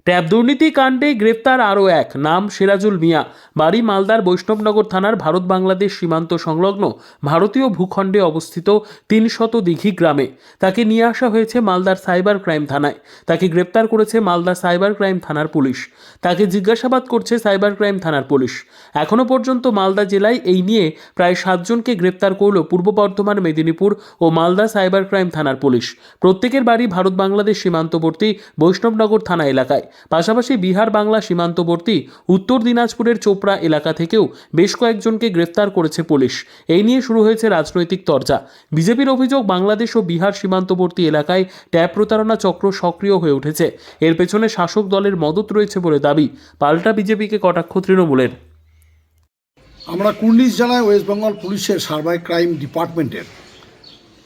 Tab দুর্নীতি কাণ্ডে গ্রেফতার আরও এক, নাম সিরাজুল মিয়া, বাড়ি মালদার বৈষ্ণবনগর থানার ভারত বাংলাদেশ সীমান্ত সংলগ্ন ভারতীয় ভূখণ্ডে অবস্থিত ৩০০ দিঘি গ্রামে। তাকে নিয়ে আসা হয়েছে মালদার সাইবার ক্রাইম থানায়। তাকে গ্রেফতার করেছে মালদা সাইবার ক্রাইম থানার পুলিশ। তাকে জিজ্ঞাসাবাদ করছে সাইবার ক্রাইম থানার পুলিশ। এখনও পর্যন্ত মালদা জেলায় এই নিয়ে প্রায় 7 জনকে গ্রেফতার করল পূর্ব বর্ধমান, মেদিনীপুর ও মালদা সাইবার ক্রাইম থানার পুলিশ। প্রত্যেকের বাড়ি ভারত বাংলাদেশ সীমান্তবর্তী বৈষ্ণবনগর থানা এলাকায়। পাশাপাশি বিহার বাংলা সীমান্তবর্তী উত্তর দিনাজপুরের চোপড়া এলাকা থেকেও বেশ কয়েকজনকে গ্রেফতার করেছে পুলিশ। এই নিয়ে শুরু হয়েছে রাজনৈতিক তরজা। বিজেপির অভিযোগ, বাংলাদেশ ও বিহার সীমান্তবর্তী এলাকায় ট্যাব প্রতারণা চক্র সক্রিয় হয়ে উঠেছে। এর পেছনে শাসক দলের মদত রয়েছে বলে দাবি। পাল্টা বিজেপিকে কটাক্ষ তৃণমূলের। আমরা কুর্নিশ জানায় ওয়েস্ট বেঙ্গল পুলিশের সাইবার ক্রাইম ডিপার্টমেন্টের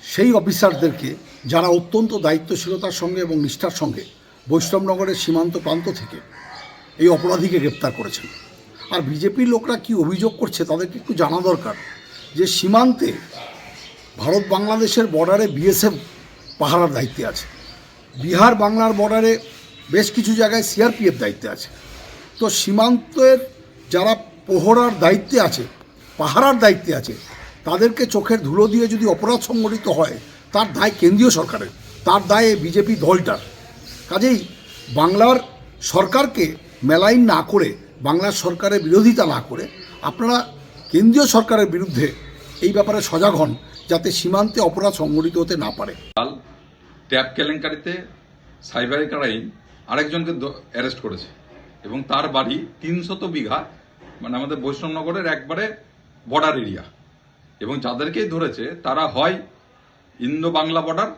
সেই অফিসারদেরকে যারা অত্যন্ত দায়িত্বশীলতার সঙ্গে এবং নিষ্ঠার সঙ্গে বৈষ্ণবনগরের সীমান্ত প্রান্ত থেকে এই অপরাধীকে গ্রেপ্তার করেছেন। আর বিজেপির লোকরা কি অভিযোগ করছে তাদেরকে একটু জানা দরকার যে সীমান্তে ভারত বাংলাদেশের বর্ডারে বিএসএফ পাহারার দায়িত্বে আছে, বিহার বাংলার বর্ডারে বেশ কিছু জায়গায় সিআরপিএফ দায়িত্বে আছে। তো সীমান্তের যারা প্রহরার দায়িত্বে আছে, পাহারার দায়িত্বে আছে, তাদেরকে চোখের ধুলো দিয়ে যদি অপরাধ সংগঠিত হয় তার দায় কেন্দ্রীয় সরকারের, তার দায় বিজেপি দলটার। কাজেই বাংলার সরকারকে মেলাইন না করে, বাংলার সরকারের বিরোধিতা না করে আপনারা কেন্দ্রীয় সরকারের বিরুদ্ধে এই ব্যাপারে সজাগ হন, যাতে সীমান্তে অপরাধ সংগঠিত হতে না পারে। ট্যাব কেলেঙ্কারিতে সাইবার ক্রাইম আরেকজনকে অ্যারেস্ট করেছে এবং তার বাড়ি ৩০০ বিঘা, মানে আমাদের বৈষ্ণবনগরের একবারে বর্ডার এরিয়া। এবং যাদেরকেই ধরেছে তারা হয় ইন্দো বাংলা বর্ডার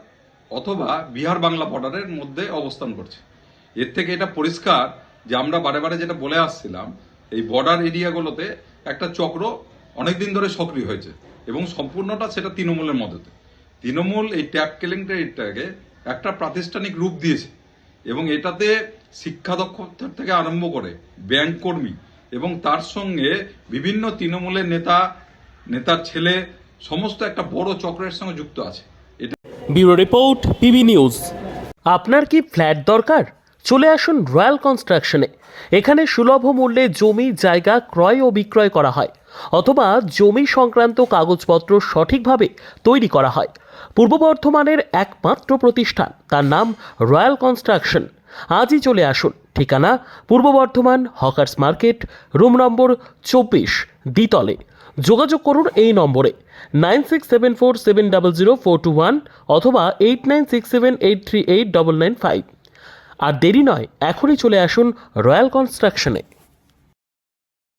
অথবা বিহার বাংলা বর্ডারের মধ্যে অবস্থান করছে। এর থেকে এটা পরিষ্কার যে আমরা বারে বারে যেটা বলে আসছিলাম, এই বর্ডার এরিয়াগুলোতে একটা চক্র অনেকদিন ধরে সক্রিয় হয়েছে এবং সম্পূর্ণটা সেটা তৃণমূলের মদতে। তৃণমূল এই ট্যাব কেলেঙ্কারিটাকে একটা প্রাতিষ্ঠানিক রূপ দিয়েছে এবং এটাতে শিক্ষা দক্ষতার থেকে আরম্ভ করে ব্যাংক কর্মী এবং তার সঙ্গে বিভিন্ন তৃণমূলের নেতার ছেলে সমস্ত একটা বড় চক্রের সঙ্গে যুক্ত আছে। Bureau report, PB news. আপনার কি ফ্ল্যাট দরকার? চলে আসুন রয়্যাল কনস্ট্রাকশনে। এখানে সুলভ মূল্যে জমি জায়গা ক্রয় ও বিক্রয় করা হয়, অথবা জমি সংক্রান্ত কাগজপত্র সঠিকভাবে তৈরি করা হয়। পূর্ব বর্ধমানের একমাত্র প্রতিষ্ঠান, তার নাম রয়্যাল কনস্ট্রাকশন। আজই চলে আসুন। ঠিকানা পূর্ব Bardhaman, hawkers market, room number 24, দ্বিতলে। যোগাযোগ করুন এই নম্বরে 9674700421 অথবা 8967838995। আর দেরি নয়, এখনই চলে আসুন রয়্যাল কনস্ট্রাকশনে।